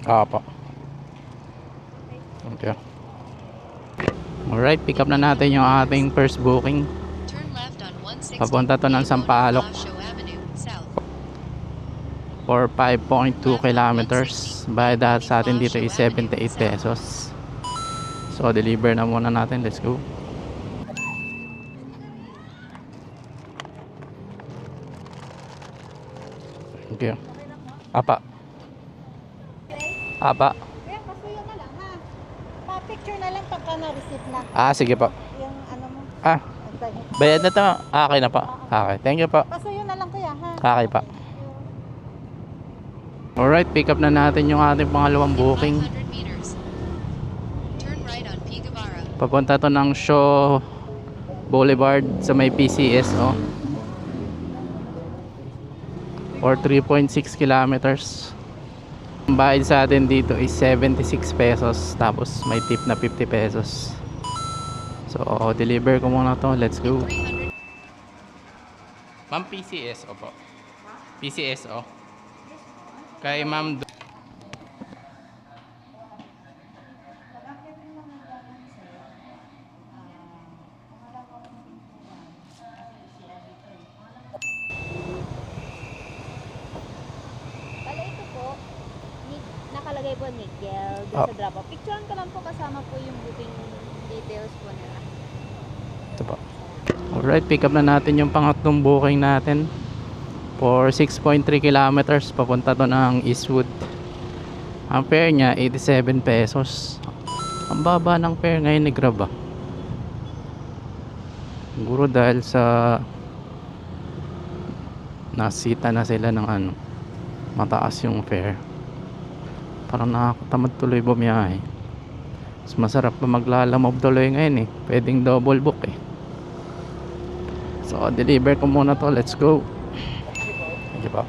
Apo. Okay. Alright, pick up na natin yung ating first booking. Papunta to ng Sampaloc for 5.2 kilometers. Bayad sa atin dito is 78 pesos. So deliver na muna natin. Let's go. Thank you. Apa. Apa. Kaya pasuyo na lang ha. Pa-picture na lang pagka na-receive na. Ah, sige po. Yung ano mo. Ah, bayad na to. Okay na po. Okay, thank you po. Pasuyo na lang kuya ha. Okay pa. Alright, pick up na natin yung ating pangalawang booking. Papunta to ng Shaw Boulevard sa may PCSO. Or 3.6 kilometers. Ang bayad sa atin dito is 76 pesos. Tapos may tip na 50 pesos. So, deliver ko muna to. Let's go. Ma'am, PCSO po. PCSO. Kay ma'am. Bale ito po, nakalagay po Miguel doon sa drop off. Picturean ko lang po kasama po yung booking details po nila. Ito po. Alright, pick up na natin yung pangatlong booking natin. For 6.3 kilometers, papunta to ng Eastwood. Ang fare niya 87 pesos. Ang baba ng fare ngayon ni Grab ah. Siguro dahil sa nasita na sila ng ano, mataas yung fare. Parang nakakatamad tuloy bumiyahe. Mas masarap pa maglalamove tuloy ngayon eh. Pwedeng double book eh. So deliver ko muna to. Let's go. Thank you po.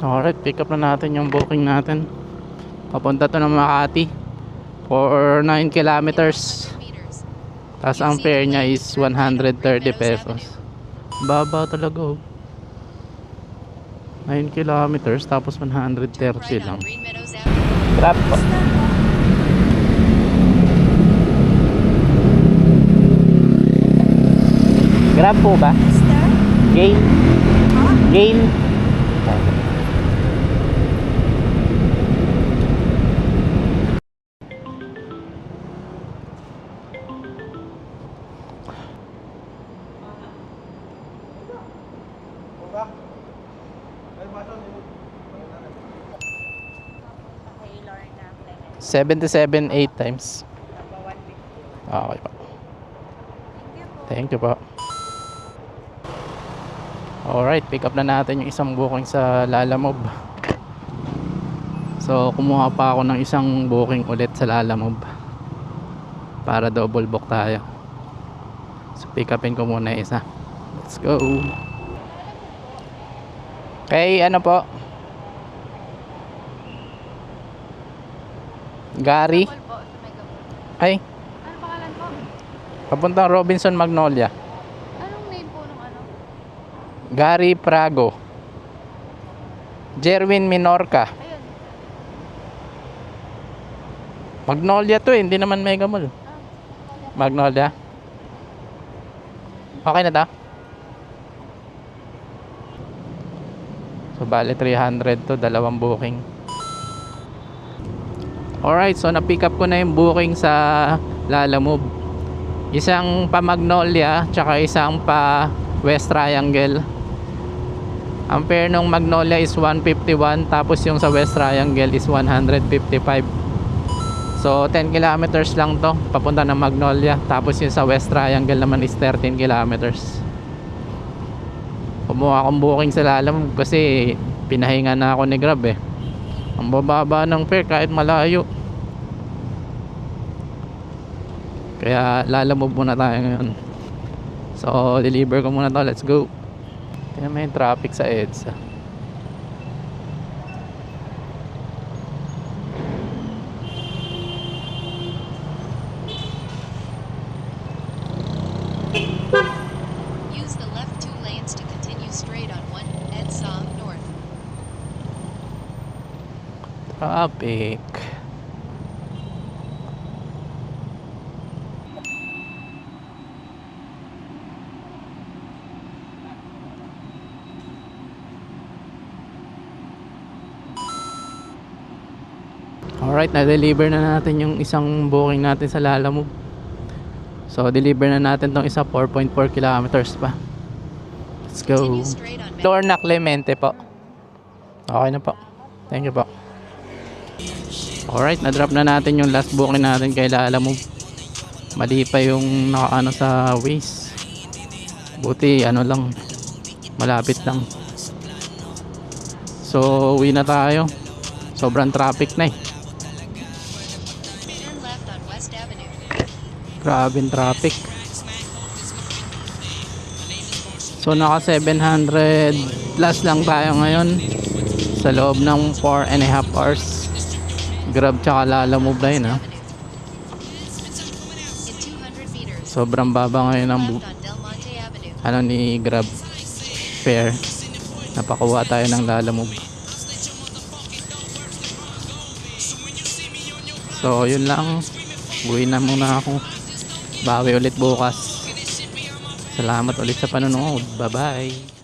Alright, pick up na natin yung booking natin. Papunta to ng Makati for 9 kilometers. Tapos ang fare niya is 130 pesos. Baba talaga oh. 9 kilometers tapos 130 lang. Grab po. Grab po ba? Gain. Gain. Kay Lorna Clement. 77 8 times. Number 150. Okay pa. Thank you po. Thank you po. Alright, pick up na natin yung isang booking sa Lalamove. So, kumuha pa ako ng isang booking ulit sa Lalamove para double book tayo. So, pick upin ko muna isa. Let's go. Okay, ano po? Gary? Call po sa Megapol. Ay, Ano pangalan po? papuntang Robinson Magnolia. Anong name po nung ano? Gary Prago. Jerwin Minorca. Ayun. Magnolia to eh, hindi naman Mega Mall. Magnolia. Okay na ta? So bale 300 to, dalawang booking. Alright, so na-pick up ko na yung booking sa Lalamove. Isang pa Magnolia, tsaka isang pa West Triangle. Ang fare ng Magnolia is 151, tapos yung sa West Triangle is 155. So 10 kilometers lang to, papunta ng Magnolia. Tapos yung sa West Triangle naman is 13 kilometers. Kumuha akong booking sa Lalamove kasi pinahinga na ako ni Grab eh. Ang bababa ng fare kahit malayo. Kaya Lalamove muna tayo ngayon. So deliver ko muna to. Let's go. Tingnan mo yung traffic sa EDSA. Traffic. Alright, na-deliver na natin yung isang booking natin sa Lalamove. So, deliver na natin tong isa 4.4 kilometers pa. Let's go. Lorna Clemente po. Okay na po. Thank you po. Alright, na-drop na natin yung last booking natin kay Lalamove. Mali pa yung nakaano sa Waze. Buti ano lang, malapit lang. So, uwi na tayo. Sobrang traffic na eh. Grabing traffic. So naka 700 plus lang tayo ngayon sa loob ng 4.5 hours. Grab tsaka Lalamove na yun, ha? Sobrang baba ngayon ng ano ni Grab fare. Napakuha tayo ng Lalamove. So yun lang. Uwi na muna ako. Bawi ulit bukas. Salamat ulit sa panonood. Bye bye.